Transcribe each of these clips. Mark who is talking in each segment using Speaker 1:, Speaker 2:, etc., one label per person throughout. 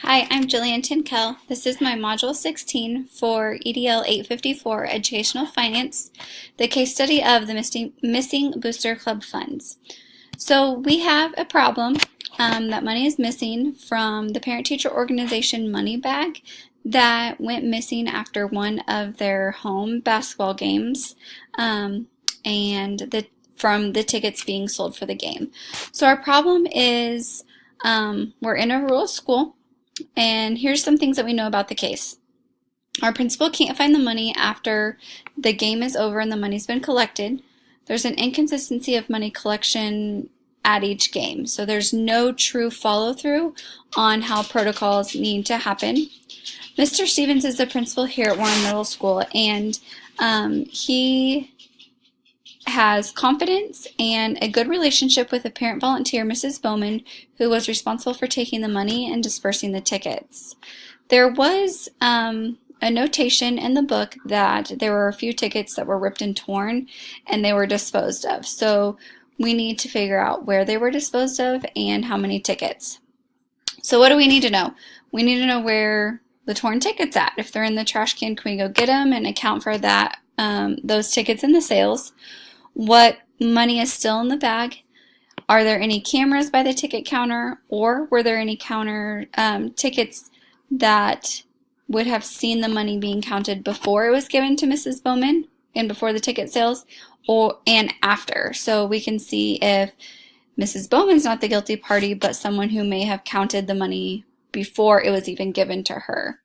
Speaker 1: Hi, I'm Jillian Tinkell. This is my Module 16 for EDL 854 Educational Finance, the case study of the Missing Booster Club funds. So we have a problem that money is missing from the parent-teacher organization money bag that went missing after one of their home basketball games from the tickets being sold for the game. So our problem is we're in a rural school. And here's some things that we know about the case. Our principal can't find the money after the game is over and the money's been collected. There's an inconsistency of money collection at each game. So there's no true follow-through on how protocols need to happen. Mr. Stevens is the principal here at Warren Middle School, and he has confidence and a good relationship with a parent volunteer, Mrs. Bowman, who was responsible for taking the money and dispersing the tickets. There was a notation in the book that there were a few tickets that were ripped and torn and they were disposed of. So we need to figure out where they were disposed of and how many tickets. So what do we need to know? We need to know where the torn tickets at. If they're in the trash can, can we go get them and account for that those tickets in the sales? What money is still in the bag? Are there any cameras by the ticket counter, or were there any counter tickets that would have seen the money being counted before it was given to Mrs. Bowman and before the ticket sales, and after? So we can see if Mrs. Bowman's not the guilty party, but someone who may have counted the money before it was even given to her.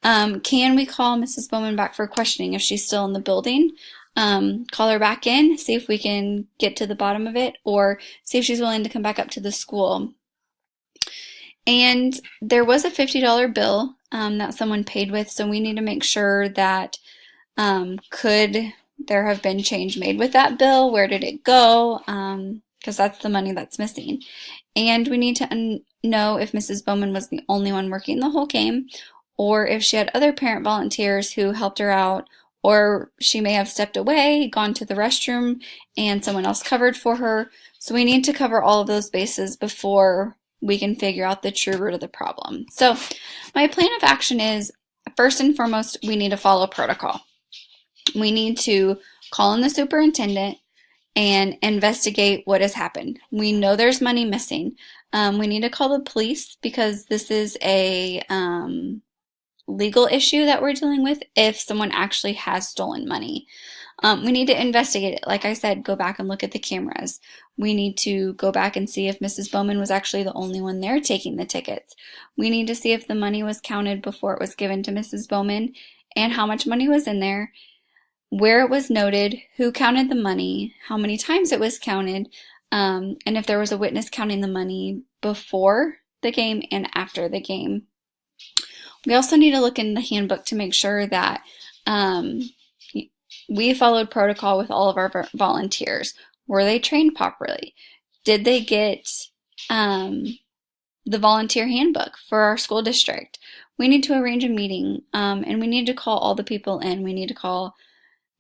Speaker 1: Can we call Mrs. Bowman back for questioning if she's still in the building? Call her back in, see if we can get to the bottom of it, or see if she's willing to come back up to the school. And there was a $50 bill that someone paid with, so we need to make sure that could there have been change made with that bill? Where did it go? Because that's the money that's missing. And we need to know if Mrs. Bowman was the only one working the whole game, or if she had other parent volunteers who helped her out, or she may have stepped away, gone to the restroom, and someone else covered for her. So we need to cover all of those bases before we can figure out the true root of the problem. So my plan of action is, first and foremost, we need to follow protocol. We need to call in the superintendent and investigate what has happened. We know there's money missing. We need to call the police because this is a legal issue that we're dealing with if someone actually has stolen money. We need to investigate it. Like I said, go back and look at the cameras. We need to go back and see if Mrs. Bowman was actually the only one there taking the tickets. We need to see if the money was counted before it was given to Mrs. Bowman and how much money was in there, where it was noted, who counted the money, how many times it was counted, and if there was a witness counting the money before the game and after the game. We also need to look in the handbook to make sure that we followed protocol with all of our volunteers. Were they trained properly? Did they get the volunteer handbook for our school district? We need to arrange a meeting, and we need to call all the people in. We need to call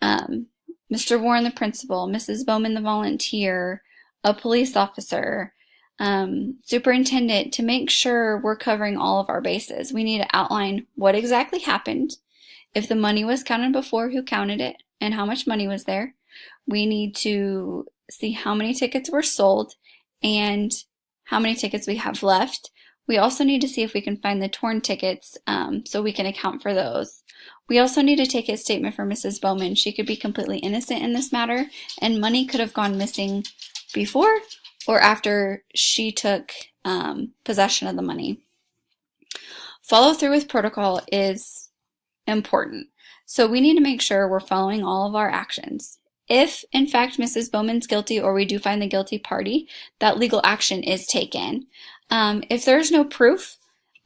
Speaker 1: Mr. Warren, the principal, Mrs. Bowman, the volunteer, a police officer, superintendent, to make sure we're covering all of our bases. We need to outline what exactly happened, if the money was counted before, who counted it, and how much money was there. We need to see how many tickets were sold and how many tickets we have left. We also need to see if we can find the torn tickets so we can account for those. We also need to take a statement from Mrs. Bowman. She could be completely innocent in this matter, and money could have gone missing before or after she took possession of the money. Follow through with protocol is important. So we need to make sure we're following all of our actions. If, in fact, Mrs. Bowman's guilty or we do find the guilty party, that legal action is taken. If there's no proof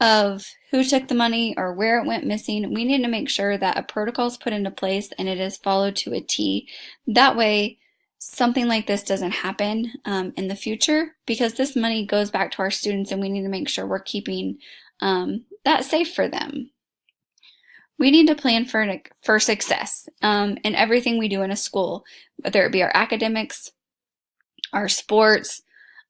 Speaker 1: of who took the money or where it went missing, we need to make sure that a protocol is put into place and it is followed to a T. That way, something like this doesn't happen in the future, because this money goes back to our students and we need to make sure we're keeping that safe for them. We need to plan for success in everything we do in a school, whether it be our academics, our sports,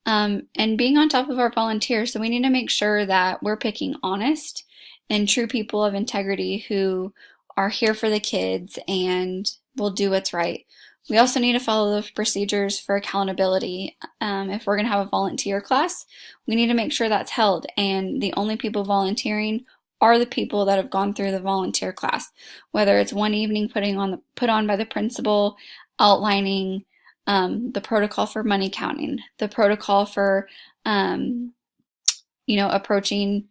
Speaker 1: and being on top of our volunteers. So we need to make sure that we're picking honest and true people of integrity who are here for the kids and will do what's right. We also need to follow the procedures for accountability. If we're going to have a volunteer class, we need to make sure that's held, and the only people volunteering are the people that have gone through the volunteer class, whether it's one evening put on by the principal outlining the protocol for money counting, the protocol for approaching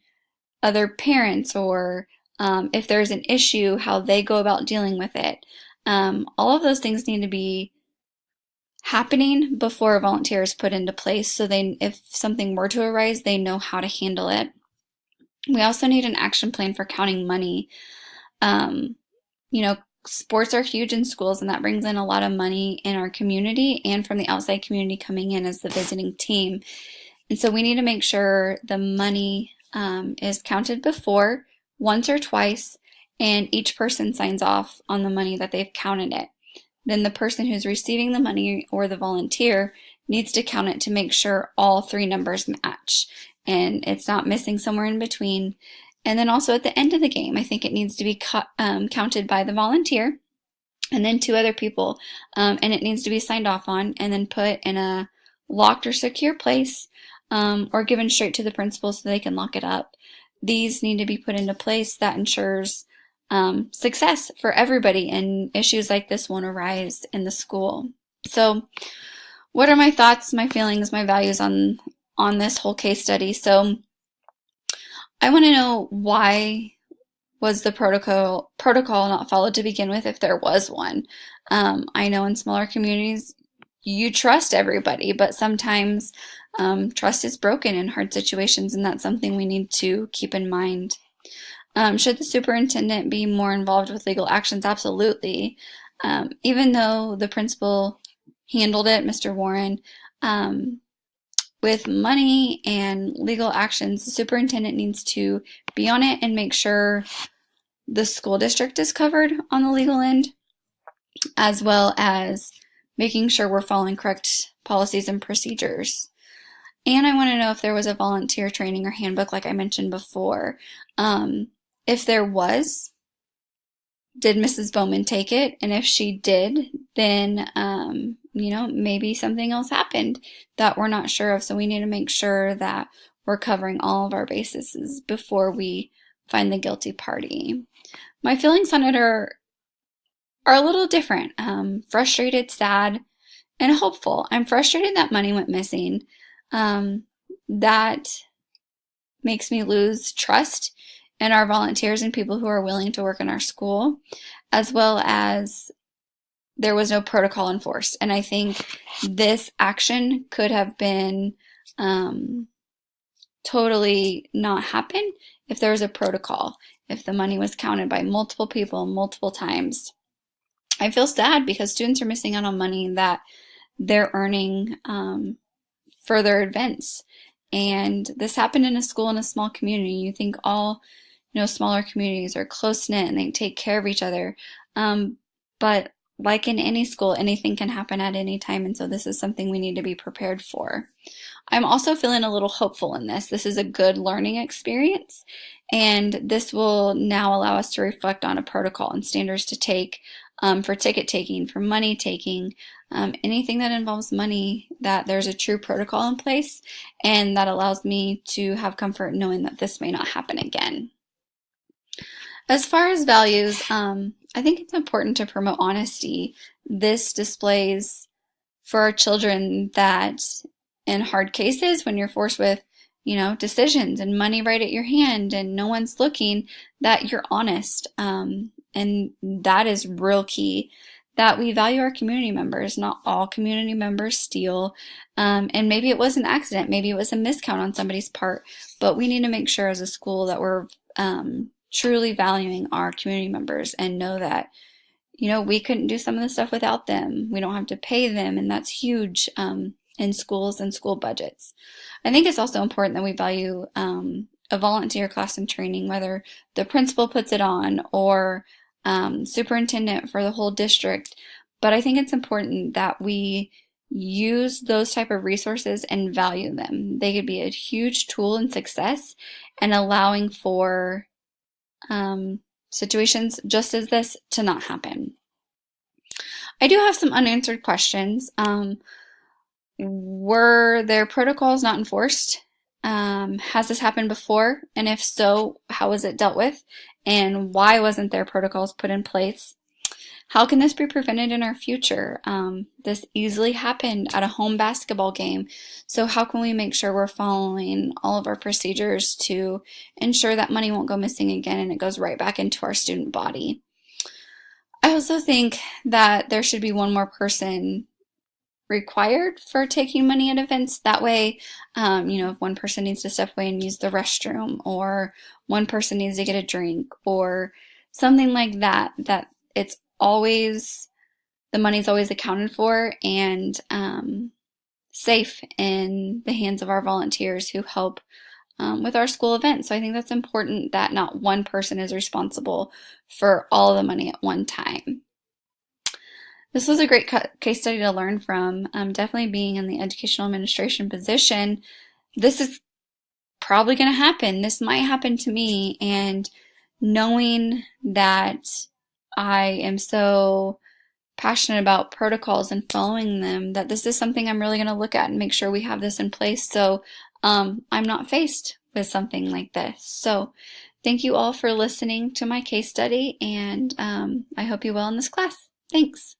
Speaker 1: other parents, or if there's an issue, how they go about dealing with it. All of those things need to be happening before a volunteer is put into place, so if something were to arise, they know how to handle it. We also need an action plan for counting money. Sports are huge in schools, and that brings in a lot of money in our community and from the outside community coming in as the visiting team. And so we need to make sure the money is counted before, once or twice, and each person signs off on the money that they've counted it. Then the person who's receiving the money, or the volunteer, needs to count it to make sure all three numbers match and it's not missing somewhere in between. And then also at the end of the game, I think it needs to be counted by the volunteer and then two other people, and it needs to be signed off on and then put in a locked or secure place, or given straight to the principal so they can lock it up. These need to be put into place that ensures success for everybody, and issues like this won't arise in the school. So what are my thoughts, my feelings, my values on this whole case study? So I want to know, why was the protocol not followed to begin with, if there was one? I know in smaller communities you trust everybody, but sometimes trust is broken in hard situations, and that's something we need to keep in mind. Should the superintendent be more involved with legal actions? Absolutely. Even though the principal handled it, Mr. Warren, with money and legal actions, the superintendent needs to be on it and make sure the school district is covered on the legal end, as well as making sure we're following correct policies and procedures. And I want to know if there was a volunteer training or handbook, like I mentioned before. If there was, did Mrs. Bowman take it? And if she did, then, maybe something else happened that we're not sure of. So we need to make sure that we're covering all of our bases before we find the guilty party. My feelings on it are a little different. Frustrated, sad, and hopeful. I'm frustrated that money went missing. That makes me lose trust in our volunteers and people who are willing to work in our school, as well as there was no protocol enforced. And I think this action could have been totally not happen if there was a protocol, if the money was counted by multiple people multiple times. I feel sad because students are missing out on money that they're earning for their events. And this happened in a school in a small community. You think all smaller communities are close-knit and they take care of each other. But like in any school, anything can happen at any time, and so this is something we need to be prepared for. I'm also feeling a little hopeful in this. This is a good learning experience, and this will now allow us to reflect on a protocol and standards to take for ticket taking, for money taking, anything that involves money, that there's a true protocol in place, and that allows me to have comfort knowing that this may not happen again. As far as values, I think it's important to promote honesty. This displays for our children that in hard cases, when you're forced with, decisions and money right at your hand and no one's looking, that you're honest. And that is real key, that we value our community members. Not all community members steal. And maybe it was an accident. Maybe it was a miscount on somebody's part. But we need to make sure as a school that we're truly valuing our community members and know that, we couldn't do some of the stuff without them. We don't have to pay them, and that's huge in schools and school budgets. I think it's also important that we value a volunteer class and training, whether the principal puts it on or superintendent for the whole district. But I think it's important that we use those type of resources and value them. They could be a huge tool in success and allowing for situations just as this to not happen. I do have some unanswered questions. Were their protocols not enforced? Has this happened before? And if so, how was it dealt with? And why wasn't their protocols put in place? How can this be prevented in our future? This easily happened at a home basketball game. So how can we make sure we're following all of our procedures to ensure that money won't go missing again and it goes right back into our student body? I also think that there should be one more person required for taking money at events. That way, if one person needs to step away and use the restroom, or one person needs to get a drink, or something like that, that it's always, the money's always accounted for and safe in the hands of our volunteers who help with our school events. So I think that's important that not one person is responsible for all the money at one time. This was a great case study to learn from. Definitely being in the educational administration position, this is probably going to happen. This might happen to me, and knowing that I am so passionate about protocols and following them, that this is something I'm really going to look at and make sure we have this in place so I'm not faced with something like this. So thank you all for listening to my case study, and I hope you well in this class. Thanks.